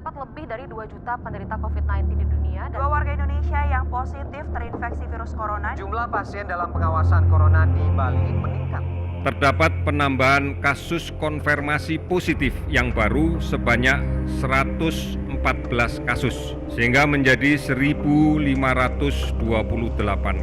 terdapat lebih dari 2 juta penderita COVID-19 di dunia dan 2 warga Indonesia yang positif terinfeksi virus corona. Jumlah pasien dalam pengawasan corona di Bali meningkat. Terdapat penambahan kasus konfirmasi positif yang baru sebanyak 114 kasus, sehingga menjadi 1.528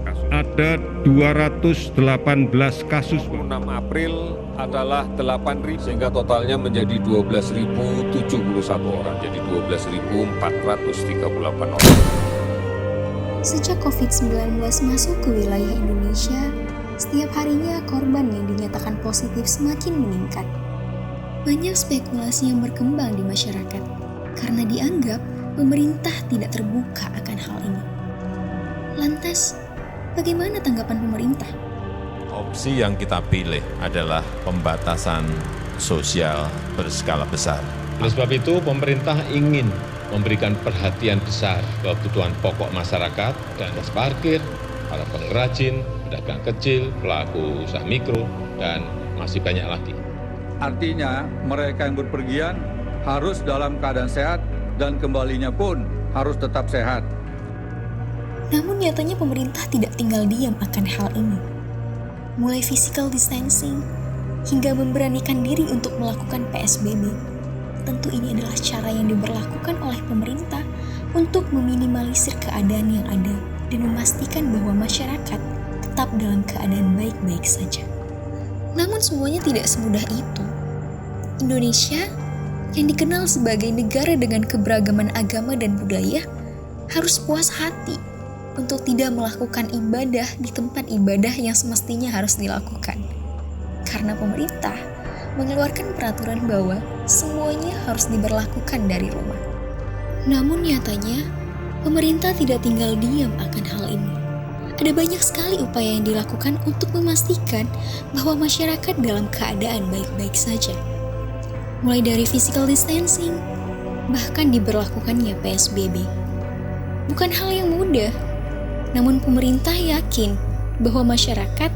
kasus. Ada 218 kasus. 6 April adalah 8.000 sehingga totalnya menjadi 12.071 orang, jadi 12.438 orang. Sejak COVID-19 masuk ke wilayah Indonesia, setiap harinya korban yang dinyatakan positif semakin meningkat. Banyak spekulasi yang berkembang di masyarakat karena dianggap pemerintah tidak terbuka akan hal ini. Lantas, bagaimana tanggapan pemerintah? Opsi yang kita pilih adalah pembatasan sosial berskala besar. Oleh sebab itu, pemerintah ingin memberikan perhatian besar kebutuhan pokok masyarakat dan parkir, para pengrajin, pedagang kecil, pelaku usaha mikro, dan masih banyak lagi. Artinya, mereka yang berpergian harus dalam keadaan sehat dan kembalinya pun harus tetap sehat. Namun nyatanya pemerintah tidak tinggal diam akan hal ini. Mulai physical distancing hingga memberanikan diri untuk melakukan PSBB. Tentu ini adalah cara yang diberlakukan oleh pemerintah untuk meminimalisir keadaan yang ada dan memastikan bahwa masyarakat tetap dalam keadaan baik-baik saja. Namun semuanya tidak semudah itu. Indonesia yang dikenal sebagai negara dengan keberagaman agama dan budaya harus puas hati untuk tidak melakukan ibadah di tempat ibadah yang semestinya harus dilakukan. Karena pemerintah mengeluarkan peraturan bahwa semuanya harus diberlakukan dari rumah. Namun nyatanya, pemerintah tidak tinggal diam akan hal ini. Ada banyak sekali upaya yang dilakukan untuk memastikan bahwa masyarakat dalam keadaan baik-baik saja. Mulai dari physical distancing, bahkan diberlakukannya PSBB. Bukan hal yang mudah, namun pemerintah yakin bahwa masyarakat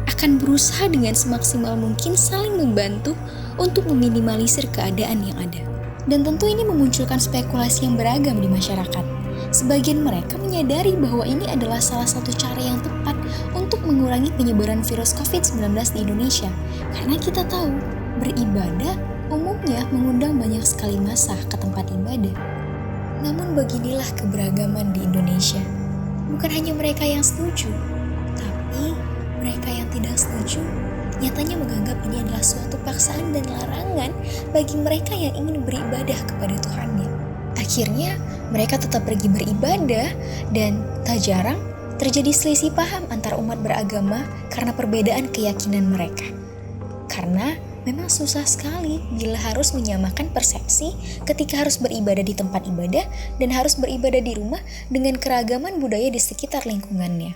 akan berusaha dengan semaksimal mungkin saling membantu untuk meminimalisir keadaan yang ada. Dan tentu ini memunculkan spekulasi yang beragam di masyarakat. Sebagian mereka menyadari bahwa ini adalah salah satu cara yang tepat untuk mengurangi penyebaran virus COVID-19 di Indonesia. Karena kita tahu, beribadah umumnya mengundang banyak sekali massa ke tempat ibadah. Namun beginilah keberagaman di Indonesia. Bukan hanya mereka yang setuju, tapi mereka yang tidak setuju nyatanya menganggap ini adalah suatu paksaan dan larangan bagi mereka yang ingin beribadah kepada Tuhannya. Akhirnya mereka tetap pergi beribadah dan tak jarang terjadi selisih paham antar umat beragama karena perbedaan keyakinan mereka. Karena memang susah sekali bila harus menyamakan persepsi ketika harus beribadah di tempat ibadah dan harus beribadah di rumah dengan keragaman budaya di sekitar lingkungannya.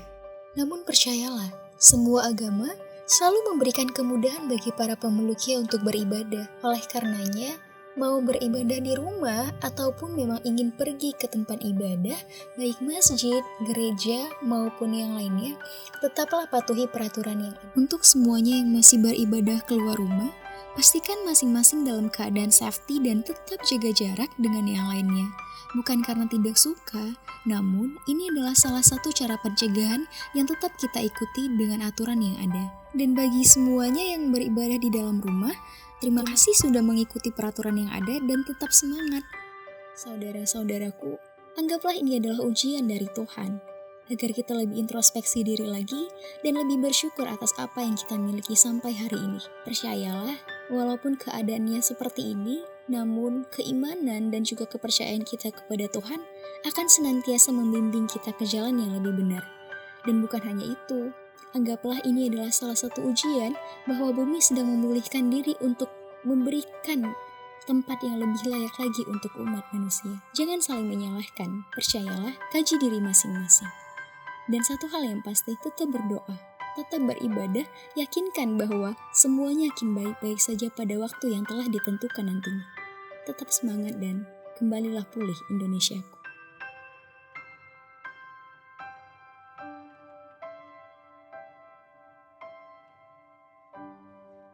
Namun percayalah, semua agama selalu memberikan kemudahan bagi para pemeluknya untuk beribadah. Oleh karenanya, mau beribadah di rumah ataupun memang ingin pergi ke tempat ibadah, baik masjid, gereja, maupun yang lainnya, tetaplah patuhi peraturan yang ada. Untuk semuanya yang masih beribadah keluar rumah, pastikan masing-masing dalam keadaan safety dan tetap jaga jarak dengan yang lainnya. Bukan karena tidak suka, namun ini adalah salah satu cara pencegahan yang tetap kita ikuti dengan aturan yang ada. Dan bagi semuanya yang beribadah di dalam rumah, terima kasih sudah mengikuti peraturan yang ada dan tetap semangat. Saudara-saudaraku, anggaplah ini adalah ujian dari Tuhan, agar kita lebih introspeksi diri lagi dan lebih bersyukur atas apa yang kita miliki sampai hari ini. Percayalah, walaupun keadaannya seperti ini, namun keimanan dan juga kepercayaan kita kepada Tuhan akan senantiasa membimbing kita ke jalan yang lebih benar. Dan bukan hanya itu, anggaplah ini adalah salah satu ujian bahwa bumi sedang memulihkan diri untuk memberikan tempat yang lebih layak lagi untuk umat manusia. Jangan saling menyalahkan, percayalah, kaji diri masing-masing. Dan satu hal yang pasti, tetap berdoa, tetap beribadah, yakinkan bahwa semuanya akan baik-baik saja pada waktu yang telah ditentukan nantinya. Tetap semangat dan kembalilah pulih Indonesiaku.